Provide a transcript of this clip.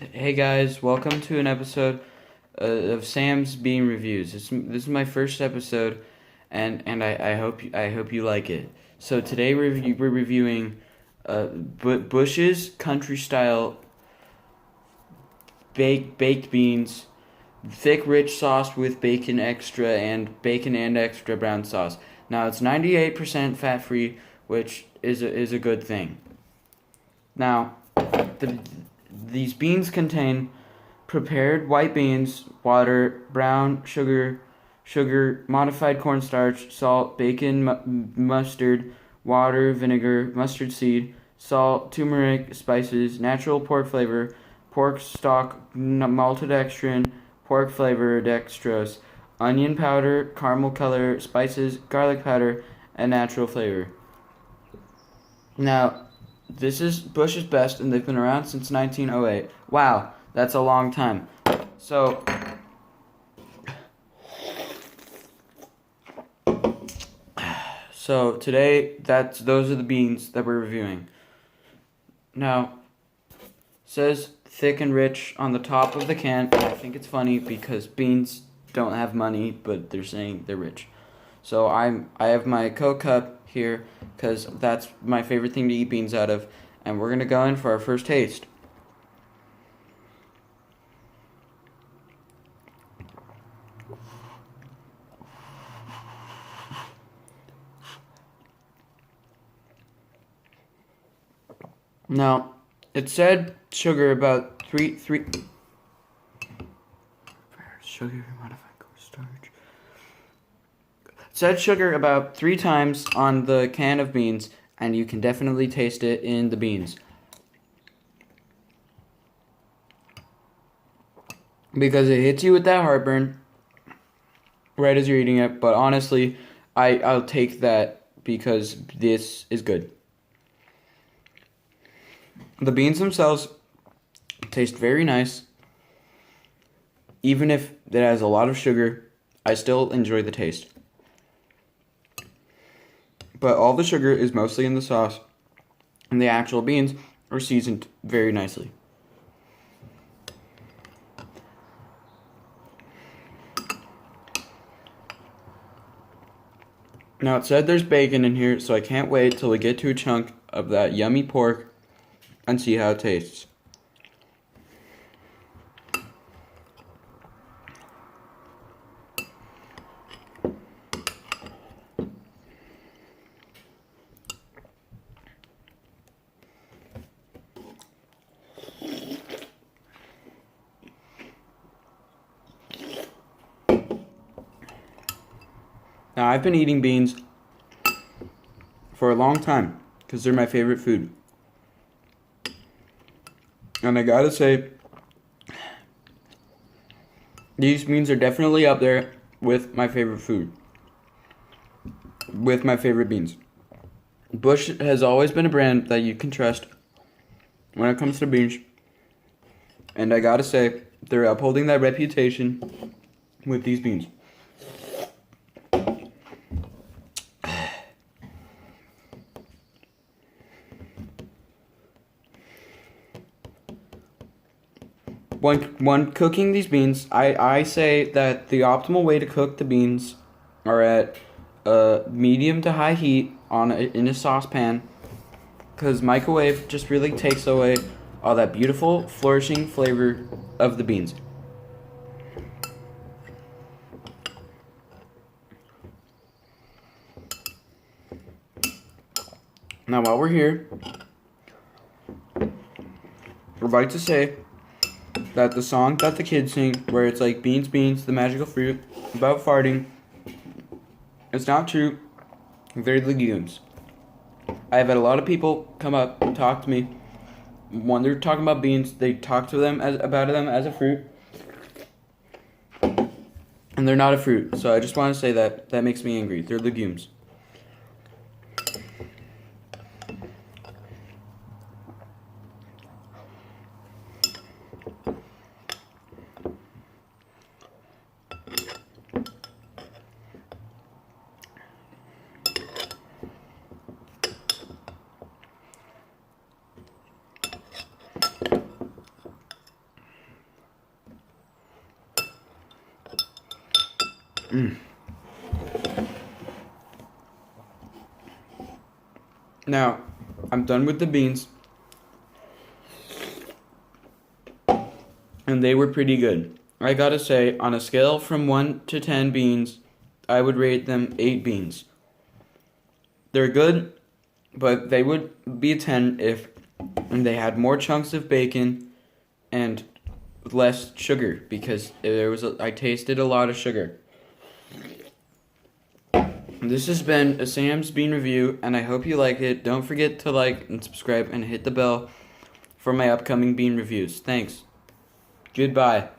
Hey guys, welcome to an episode of Sam's Bean Reviews. This is my first episode, and I hope you like it. So today we're reviewing Bush's country style baked beans, thick rich sauce with bacon and extra brown sauce. Now it's 98% fat free, which is a good thing. Now, these beans contain prepared white beans, water, brown sugar, modified cornstarch, salt, bacon, mustard, water, vinegar, mustard seed, salt, turmeric, spices, natural pork flavor, pork stock, maltodextrin, pork flavor, dextrose, onion powder, caramel color, spices, garlic powder, and natural flavor. Now, this is Bush's Best, and they've been around since 1908. Wow, that's a long time. So, today, those are the beans that we're reviewing. Now, it says thick and rich on the top of the can. I think it's funny because beans don't have money, but they're saying they're rich. So I have my Coke cup here because that's my favorite thing to eat beans out of, and we're gonna go in for our first taste. Now, it said sugar about three sugar modified cornstarch. Said sugar about 3 times on the can of beans, and you can definitely taste it in the beans. Because it hits you with that heartburn right as you're eating it, but honestly, I'll take that because this is good. The beans themselves taste very nice. Even if it has a lot of sugar, I still enjoy the taste. But all the sugar is mostly in the sauce, and the actual beans are seasoned very nicely. Now, it said there's bacon in here, so I can't wait till we get to a chunk of that yummy pork and see how it tastes. Now, I've been eating beans for a long time because they're my favorite food. And I gotta say, these beans are definitely up there with my favorite food. With my favorite beans. Bush has always been a brand that you can trust when it comes to beans. And I gotta say, they're upholding that reputation with these beans. When cooking these beans, I say that the optimal way to cook the beans are at medium to high heat in a saucepan, because microwave just really takes away all that beautiful, flourishing flavor of the beans. Now, while we're here, I'd like to say that the song that the kids sing, where it's like beans, beans, the magical fruit, about farting, it's not true. They're legumes. I've had a lot of people come up and talk to me. When they're talking about beans, they talk to them about them as a fruit. And they're not a fruit. So I just want to say that makes me angry. They're legumes. Now, I'm done with the beans. And they were pretty good. I gotta say, on a scale from 1 to 10 beans, I would rate them 8 beans. They're good, but they would be a 10 if they had more chunks of bacon and less sugar, because I tasted a lot of sugar. This has been a Sam's Bean Review, and I hope you like it. Don't forget to like and subscribe and hit the bell for my upcoming bean reviews. Thanks. Goodbye.